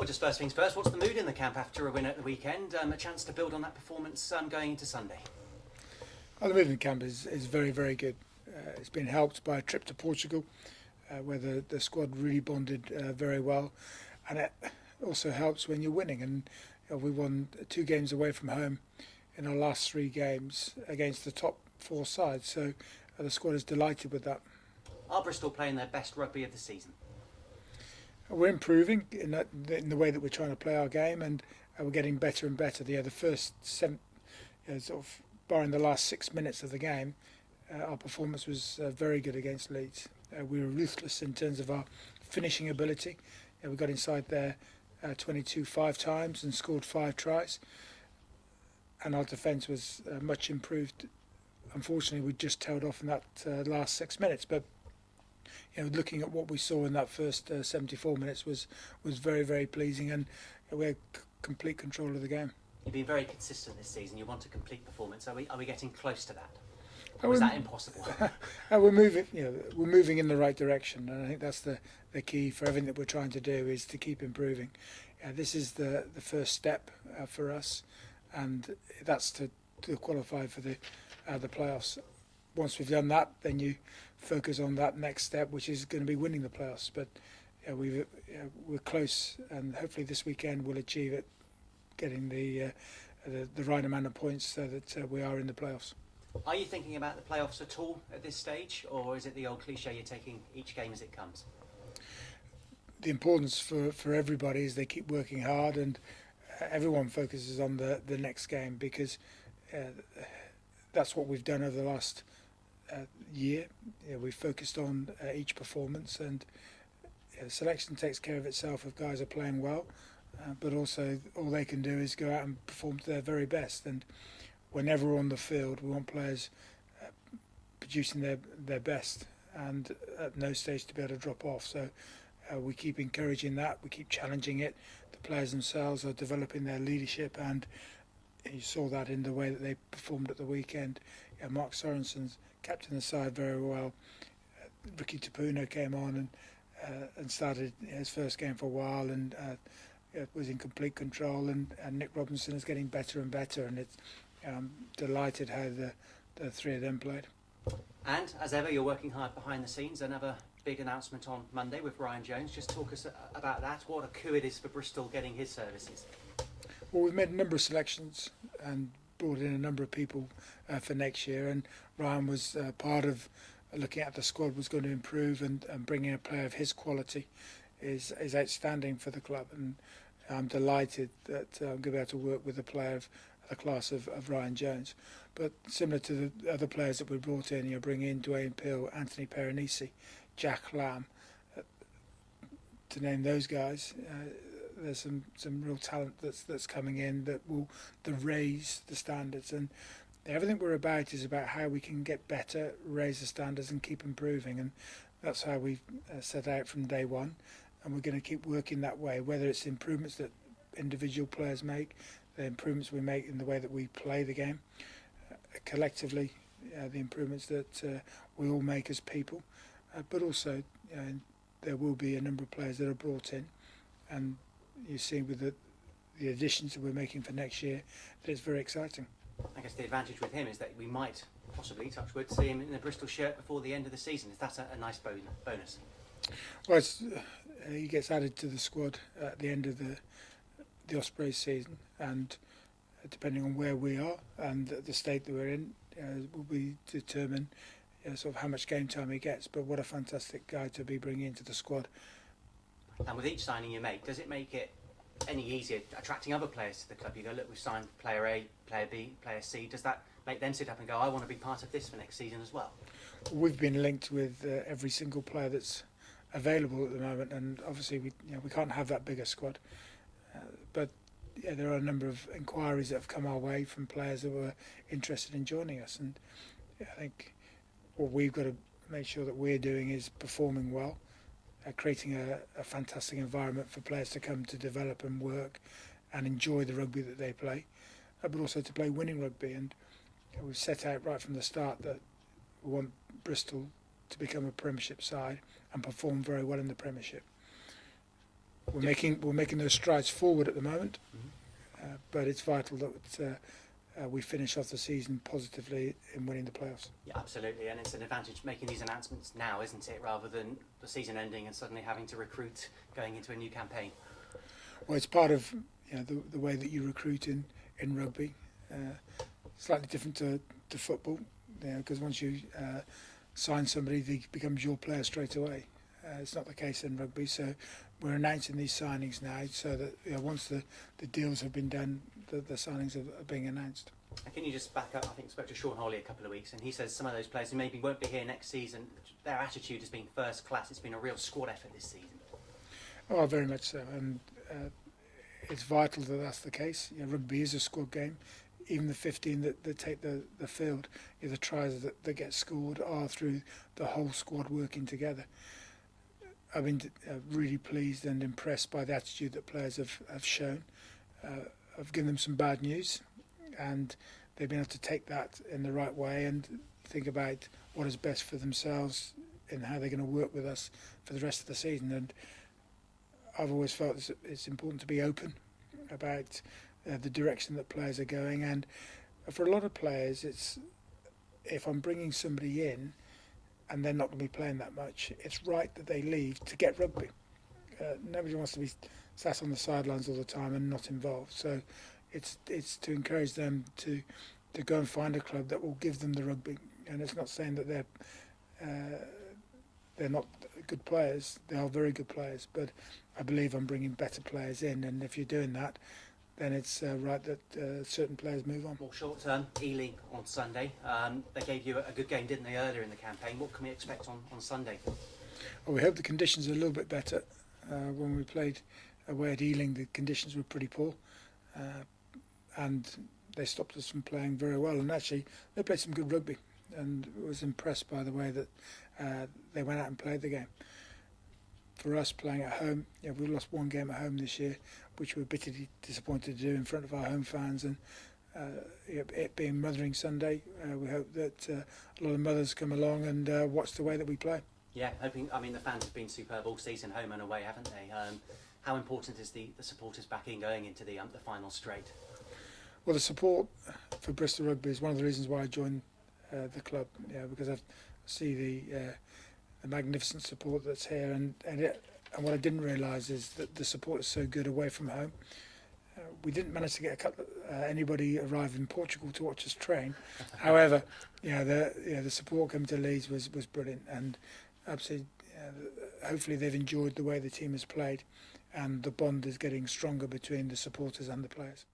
just first things first, what's the mood in the camp after a win at the weekend? A chance to build on that performance going into Sunday? Well, the mood in the camp is very, very good. It's been helped by a trip to Portugal, where the squad really bonded very well, and it also helps when you're winning. And we won 2 games away from home in our last 3 games against the top 4 sides, so the squad is delighted with that. Are Bristol playing their best rugby of the season? We're improving in the way that we're trying to play our game, and we're getting better and better. The first 7, sort of barring the last 6 minutes of the game, our performance was very good against Leeds. We were ruthless in terms of our finishing ability. We got inside there 22 5 times and scored 5 tries, and our defence was much improved. Unfortunately, we just tailed off in that last 6 minutes, but looking at what we saw in that first 74 minutes was very, very pleasing, and we had complete control of the game. You've been very consistent this season. You want a complete performance. Are we getting close to that? Or is that impossible? We're moving in the right direction, and I think that's the key for everything that we're trying to do, is to keep improving. This is the first step for us, and that's to qualify for the playoffs. Once we've done that, then you focus on that next step, which is going to be winning the playoffs. But we're close, and hopefully this weekend we'll achieve it, getting the right amount of points so that we are in the playoffs. Are you thinking about the playoffs at all at this stage, or is it the old cliche you're taking each game as it comes? The importance for everybody is they keep working hard, and everyone focuses on the next game, because that's what we've done over the last year. We've focused on each performance, and selection takes care of itself if guys are playing well, but also all they can do is go out and perform to their very best. And whenever we're on the field, we want players producing their best, and at no stage to be able to drop off. So we keep encouraging that, we keep challenging it. The players themselves are developing their leadership, and you saw that in the way that they performed at the weekend. Mark Sorensen's captained the side very well. Ricky Tapuno came on and started his first game for a while, and was in complete control. And Nick Robinson is getting better and better, and it's delighted how the 3 of them played. And as ever, you're working hard behind the scenes. Another big announcement on Monday with Ryan Jones. Just talk us about that. What a coup it is for Bristol getting his services. Well, we've made a number of selections and brought in a number of people for next year, and Ryan was part of looking at the squad was going to improve, and bringing a player of his quality is outstanding for the club, and I'm delighted that I'm going to be able to work with a player of the class of Ryan Jones. But similar to the other players that we brought in, you bring in Dwayne Peel, Anthony Peronisi, Jack Lamb, to name those guys. There's some real talent that's coming in that will raise the standards, and everything we're about is about how we can get better, raise the standards, and keep improving. And that's how we set out from day one, and we're going to keep working that way, whether it's improvements that individual players make, the improvements we make in the way that we play the game, collectively, the improvements that we all make as people, but also there will be a number of players that are brought in, and you see with the additions that we're making for next year that it's very exciting. I guess the advantage with him is that we might possibly, touch wood, see him in a Bristol shirt before the end of the season. Is that a nice bonus? Well, he gets added to the squad at the end of the Ospreys season, and depending on where we are and the state that we're in, will be determined sort of how much game time he gets. But what a fantastic guy to be bringing into the squad. And with each signing you make, does it make it any easier attracting other players to the club? You go, look, we've signed player A, player B, player C. Does that make them sit up and go, I want to be part of this for next season as well? We've been linked with every single player that's available at the moment, and obviously we can't have that bigger squad. But there are a number of inquiries that have come our way from players that were interested in joining us, and I think what we've got to make sure that we're doing is performing well, creating a fantastic environment for players to come to develop and work and enjoy the rugby that they play, but also to play winning rugby. And we've set out right from the start that we want Bristol to become a Premiership side and perform very well in the Premiership. we're making those strides forward at the moment, Mhm. but it's vital that we finish off the season positively in winning the playoffs. Yeah, absolutely, and it's an advantage making these announcements now, isn't it, rather than the season ending and suddenly having to recruit going into a new campaign. Well, it's part of the way that you recruit in rugby. Slightly different to football, because once you sign somebody, they becomes your player straight away. It's not the case in rugby, so we're announcing these signings now, so that once the deals have been done, the signings are being announced. And can you just back up? I think I spoke to Sean Hawley a couple of weeks, and he says some of those players who maybe won't be here next season, their attitude has been first class. It's been a real squad effort this season. Oh, very much so, and it's vital that that's the case. Rugby is a squad game. Even the 15 that take the field, the tries that get scored are through the whole squad working together. I've been really pleased and impressed by the attitude that players have shown. I've given them some bad news, and they've been able to take that in the right way and think about what is best for themselves and how they're going to work with us for the rest of the season. And I've always felt it's important to be open about the direction that players are going, and for a lot of players, it's if I'm bringing somebody in and they're not going to be playing that much, it's right that they leave to get rugby. Nobody wants to be sat on the sidelines all the time and not involved. So it's to encourage them to go and find a club that will give them the rugby. And it's not saying that they're not good players. They are very good players, but I believe I'm bringing better players in. And if you're doing that, then it's right that certain players move on. More short term, Ealing on Sunday. They gave you a good game, didn't they, earlier in the campaign? What can we expect on Sunday? Well, we hope the conditions are a little bit better. When we played away at Ealing, the conditions were pretty poor, and they stopped us from playing very well. And actually, they played some good rugby, and was impressed by the way that they went out and played the game. For us playing at home, we lost one game at home this year, which we're bitterly disappointed to do in front of our home fans. And it being Mothering Sunday, we hope that a lot of mothers come along and watch the way that we play. Yeah, hoping. I mean, the fans have been superb all season, home and away, haven't they? How important is the supporters backing going into the final straight? Well, the support for Bristol Rugby is one of the reasons why I joined the club. Because I see the magnificent support that's here, and what I didn't realise is that the support is so good away from home. We didn't manage to get anybody arrive in Portugal to watch us train. However, the support coming to Leeds was brilliant, and absolutely. Hopefully, they've enjoyed the way the team has played, and the bond is getting stronger between the supporters and the players.